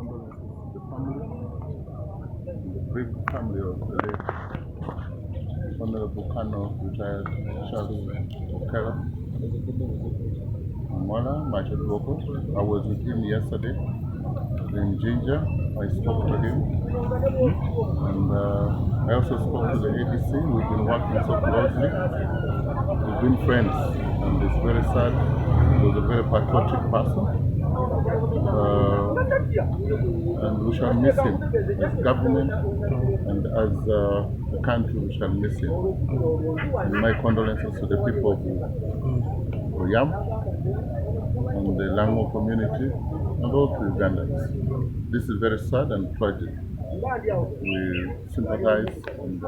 condolences to the family, the brave family of the late Honorable Kano, retired Charles Engola Obunkenke. I was with him yesterday in Ginger. I spoke to him, and I also spoke to the ABC. We've been working so closely. We've been friends, and it's very sad. He was a very patriotic person, and we shall miss him as government and as a country. We shall miss him. And my condolences to the people of Oyam and the Lango community and all to Ugandans. This is very sad and tragic. We sympathize and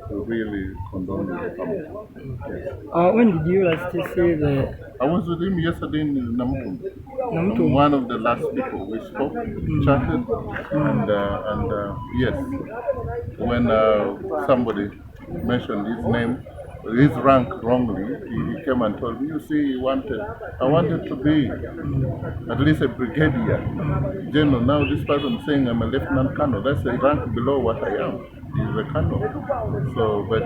we really condone the family. Yes. When did you last see the? I was with him yesterday in Namutum. I'm one of the last people. We spoke, chatted, and yes, when somebody mentioned his name, his rank wrongly, he came and told me, you see, I wanted to be at least a brigadier general. Now this person saying I'm a lieutenant colonel, that's a rank below what I am. He's a colonel. So, but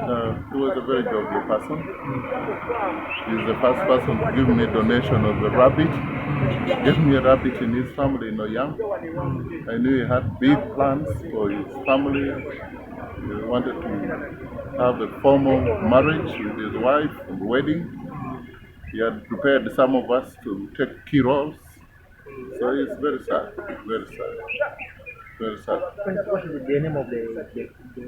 he was a very lovely person. He's the first person to give me a donation of a rabbit. He gave me a rabbit in his family in Oyam. I knew he had big plans for his family. He wanted to have a formal marriage with his wife and wedding. He had prepared some of us to take key roles. So it's very sad, very sad, very sad. What is the name of the